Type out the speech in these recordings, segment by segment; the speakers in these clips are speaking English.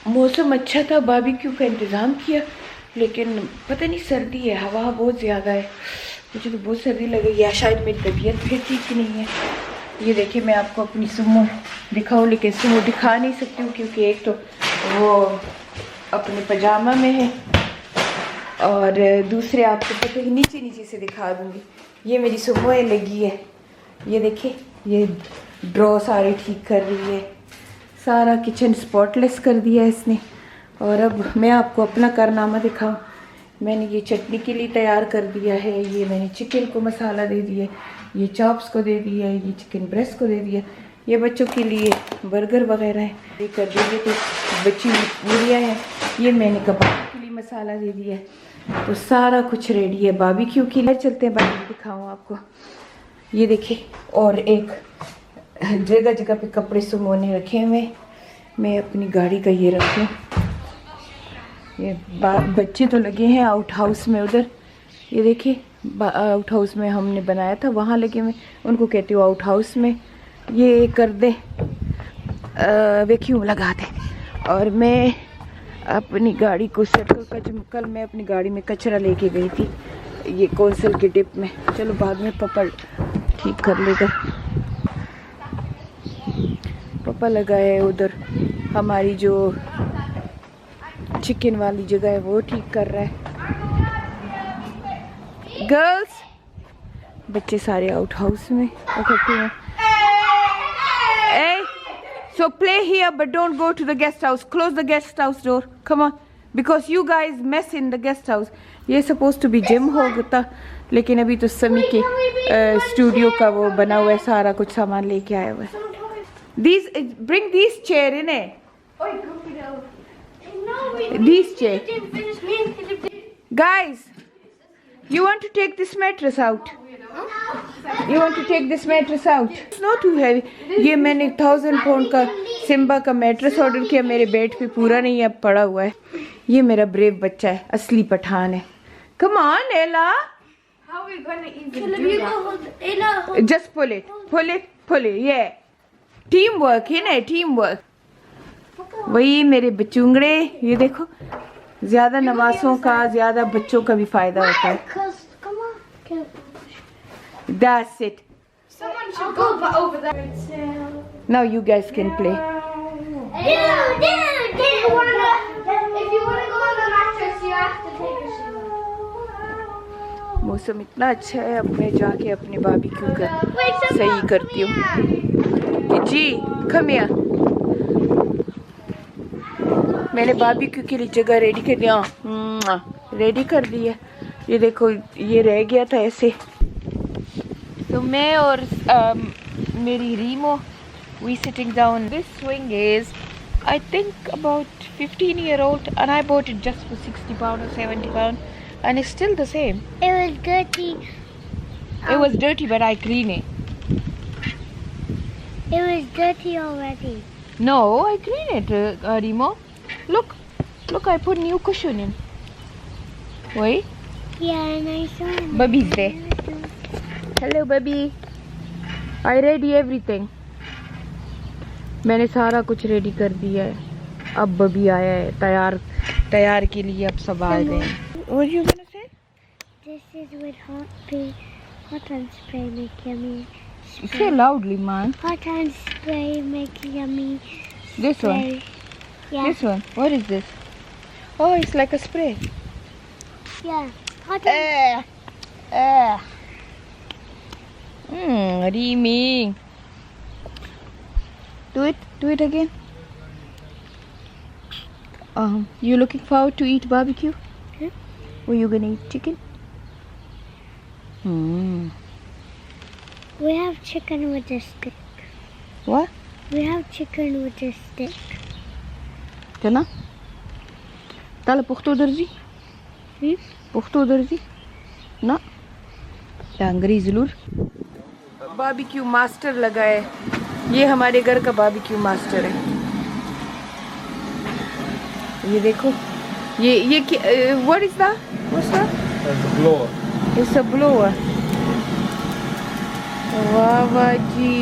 मौसम अच्छा था, बारबेक्यू का इंतज़ाम किया, लेकिन पता नहीं सर्दी है, हवा बहुत ज़्यादा है, मुझे तो बहुत सर्दी लग रही है, या शायद मेरी तबीयत फिर ठीक नहीं है। ये देखिए मैं आपको अपनी सुमो दिखाऊँ, लेकिन सुमो दिखा नहीं सकती हूँ क्योंकि एक तो वो अपने पजामा में है और दूसरे आपको पता है नीचे नीचे से दिखा दूँगी। ये मेरी सुमो लगी है, ये देखिए ये ड्रॉ सारे ठीक कर रही है, सारा किचन स्पॉटलेस कर दिया इसने। और अब मैं आपको अपना कारनामा दिखाऊं। मैंने ये चटनी के लिए तैयार कर दिया है, ये मैंने चिकन को मसाला दे दिया, ये चॉप्स को दे दिया, ये चिकन ब्रेस्ट को दे दिया, ये बच्चों के लिए बर्गर वगैरह है ये कर दीजिए, तो बच्ची पूरियाँ हैं, ये मैंने कबाब के लिए मसाला दे दिया है, तो सारा कुछ रेडी है बारबेक्यू के लिए। चलते हैं बाहर दिखाऊँ आपको। ये देखिए और एक जगह जगह पे कपड़े सुमोने रखे हुए, मैं अपनी गाड़ी का ये रखूँ। ये बच्चे तो लगे हैं आउट हाउस में उधर, ये देखिए आउट हाउस में हमने बनाया था वहाँ लगे हुए, उनको कहती हूँ आउट हाउस में ये कर दे वैक्यूम लगा दे। और मैं अपनी गाड़ी को कल मैं अपनी गाड़ी में कचरा लेके गई थी ये कौंसल के डिप में, चलो बाद में पापा ठीक कर लेगा। पापा लगा है उधर हमारी जो चिकन वाली जगह है वो ठीक कर रहा है। गर्ल्स बच्चे सारे आउट हाउस में इकट्ठे हैं। So play here but don't go to the guest house. Close the guest house door. Come on. Because you guys mess in the guest house. ये supposed to be gym होता, लेकिन अभी तो समी के स्टूडियो का वो बना हुआ है, सारा कुछ सामान लेके आया हुआ है। These bring these chair in it. These chair. Guys, you want to take this mattress out? You want to take this mattress out? It's not too heavy. ये मैंने 1000 pound का सिम्बा का मैट्रेस ऑर्डर किया, मेरे bed पे पूरा नहीं है, पड़ा हुआ है। ये मेरा ब्रेव बच्चा है, असली पठान है। Come on, Ella. How are we gonna even do that? Just pull it, pull it, pull it. Yeah. Teamwork है ना, teamwork. वही मेरे बचुंगड़े, ये देखो ज्यादा नवासों का ज्यादा बच्चों का भी फायदा होता है। That's it. Someone should go over there. Now you guys can play. If you wanna go on the mattress, you have to take a shower. मौसम इतना अच्छा है, अब मैं जाके अपने बारबेक्यू का सही करती हूँ। जी come here. मैंने बारबेक्यू के लिए जगह रेडी कर दिया, रेडी कर दी है। ये देखो ये रह गया था ऐसे, तो मैं और मेरी Rimo we sitting down. This swing is I think about 15-year-old and I bought it just for 60 pound or 70 pound and it's still the same. It was dirty. It was dirty but I clean it. It was dirty already. No, I clean it, Remo. Look, I put new cushion in. Wait. Yeah, and I saw him. Bubby's there. Hello, Bubby. I ready everything. मैंने सारा कुछ ready कर दिया है, अब बबी आया है तैयार के लिए, अब सब आ गए हैं। What are you gonna say? This is with hot and spray make yummy. Say loudly, man. Hot and spray make yummy. This Spray. one. Yeah. This one. What is this? Oh, it's like a spray. Yeah. Hot and Reeming. Do it again. You looking forward to eat barbecue? Huh? Were you gonna eat chicken? We have chicken with a stick. What? We have chicken with a stick. Tana? Tala pukhto darji? Pukhto darji? Na? Dangri ज़रूर। Barbecue master लगा है, ये हमारे घर का barbecue master है। ये देखो ये what is that? What's that? It's a blower. It's a blower. वाह वाह जी।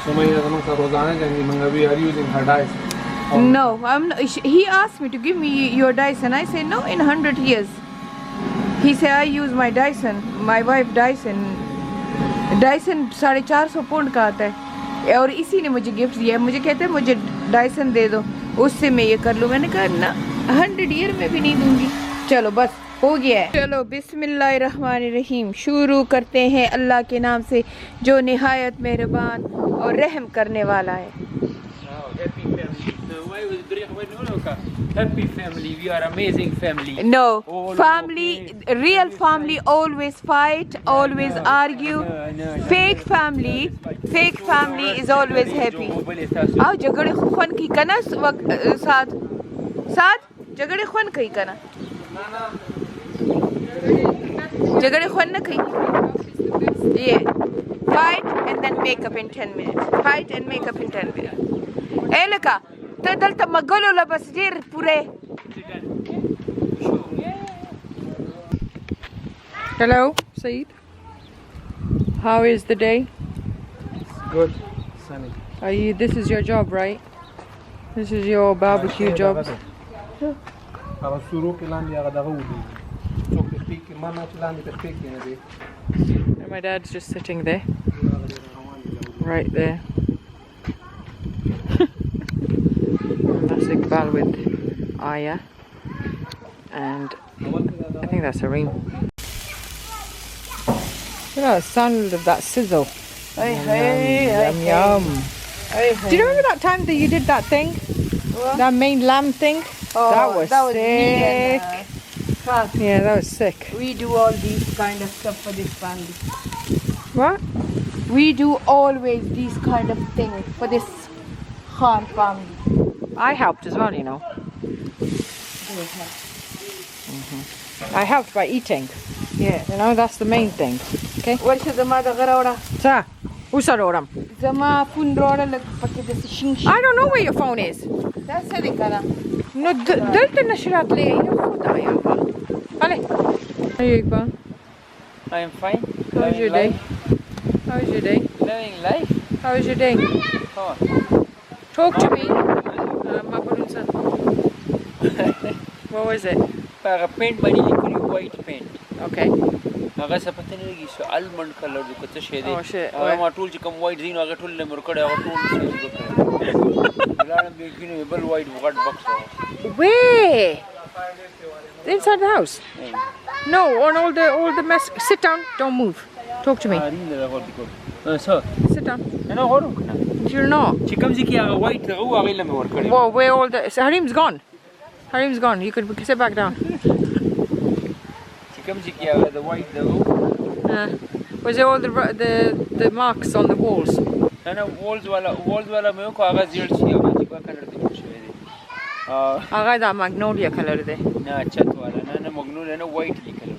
Sumaya naman sa Rosana and we are using her dice. No, I'm not, he asked me to give me your Dyson. I say no in 100 years. He said I use my Dyson, my wife Dyson. Dyson 450 pound का आता है और इसी ने मुझे gift दिया. मुझे कहते हैं मुझे डायसन दे दो, उससे मैं ये कर लूँ. मैंने कहा ना 100 ईयर में भी नहीं दूंगी. चलो बस हो गया है. चलो बिस्मिल्लाहिर्रहमानिर्रहीम शुरू करते हैं अल्लाह के नाम से जो निहायत मेहरबान और रहम करने वाला है. Happy family, we are amazing family. No, All family, okay. real family always fight, always argue. Fake family is always happy. आओ झगड़े खुन की कना साथ झगड़े खुन की कना झगड़े खुन न की. Yeah, fight and then make up in 10 minutes. Fight and make up in 10 minutes. Eh laka. تدلت مقولوا له بس دير بوري. Hello, Saeed. How is the day? Good, sunny. This is your job, right? This is your barbecue job. And my dad's just sitting there, right there. That's Iqbal with Aya, and I think that's Areem. Look at the sound of that sizzle. Yum, yum. Do you remember that time that you did that thing? What? That main lamb thing? Oh, that was sick. Yeah, that was sick. We do all these kind of stuff for this family. What? We do always these kind of things for this Khan family. I helped as well, you know. I helped by eating. Yeah. You know, that's the main thing. Okay? What's the matter, Garawda? Sa, usaroram. Zama phone roda lag pakke the shing. I don't know where your phone is. That's it, Kana. No, dalta nashrat le. Khuda ya Allah. Ale. How are you, Iqbal? I am fine. How's your day? How's your day? Living life. How's your day? Oh. Talk to me. What was it? Para paint bani likuli white paint. Okay. هغه څه پته نه لګي سو المند کلر د کوڅه شه دی. Oh shit. هغه ما ټول چې کوم وایټ زین هغه ټول لمر کړه هغه ټول څه وکړه. لاړم به کینې بل وایټ وغټ بکس. Where? Inside the house? No, on all the mess. Sit down. Don't move. Talk to me. So, Sit down. نه غواړم کنه. You're not. چې کوم ځکه هغه وایټ هغه هغه لمر ور کړی. Whoa, where all the... Harim's gone. Harim's gone. You could sit back down. چې کوم ځکه هغه د وایټ دغه. Was there all the marks on the walls? نه نه walls والا مې کو هغه زیړ شي هغه چې په کلر کې جوړ شوی دی. هغه دا magnolia color دی. نه چت والا نه مغنول نه وایټ لیکل.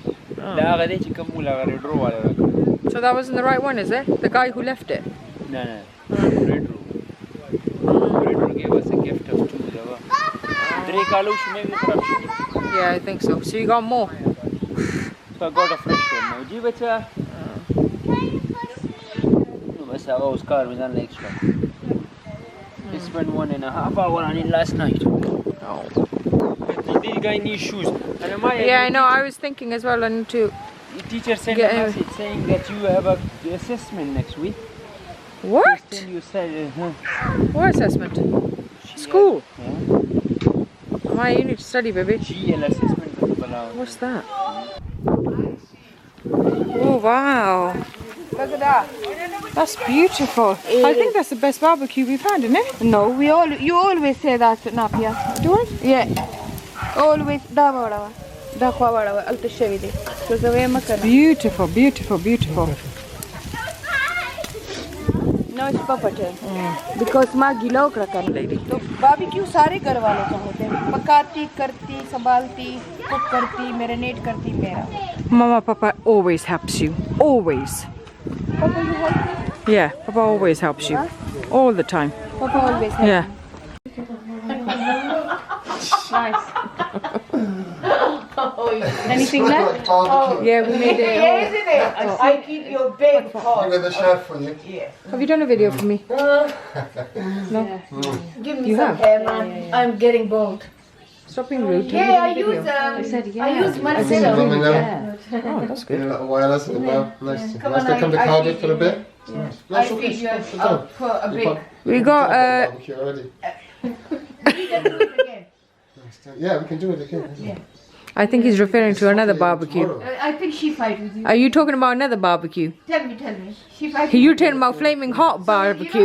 دا هغه دی چې کوم مولا غره ډرو والا راکړه. So that wasn't the right one, is it? The guy who left it? نه نه red room gave us a gift of 2 دغه. درې کالو شمه مې خراب شو. Yeah, I think so. So you got more? So I got a fresh one now. جی بچا. نو بس هغه اوس کار مې ځان لایک شو. I spent 1.5 hours on it last night. Oh. This guy needs shoes. And Yeah, I know. I was thinking as well. I need to... the teacher sent a message saying that you have a assessment next week. What? Then you said, What assessment? School? Why you need to study, baby? GL assessment. What's that? Oh wow! Look at that. That's beautiful. I think that's the best barbecue we've had, isn't it? No, you always say that, Napia. Do I? Yeah. Always da bada. Da khwa bada. Alta shavidi. So zawe makana. Beautiful, beautiful, beautiful. Now it's Papa turn. Because माँ गीला उकड़ा कर Lady. तो barbecue सारे घर वालों का होते हैं. पकाती, करती, संभालती, कुक करती, मैरिनेट करती मेरा. Mama, Papa always helps you. Always. Papa, you help me? Yeah, Papa always helps you. All the time. Papa always helps. Yeah. Nice. Anything left? Yeah, we made it. Isn't it? I keep your big pot. Give me the chef for you. Have you done a video for me? Give me You some have? hair, man. I'm getting bald. Stop being rude. Yeah, I use I use Masala. Let me know. Oh, that's Been good. a little while, hasn't it, now? Nice. Come Nice on, to come to I Cardiff feed for a you. bit. I feed you. I'll put a big. We got barbecue already. We can do it again. Yeah, we can do it again. Yeah. I think he's referring to another barbecue. Tomorrow. I think she fight with you. Are you talking about another barbecue? Tell me. She fight. You're talking about flaming hot barbecue.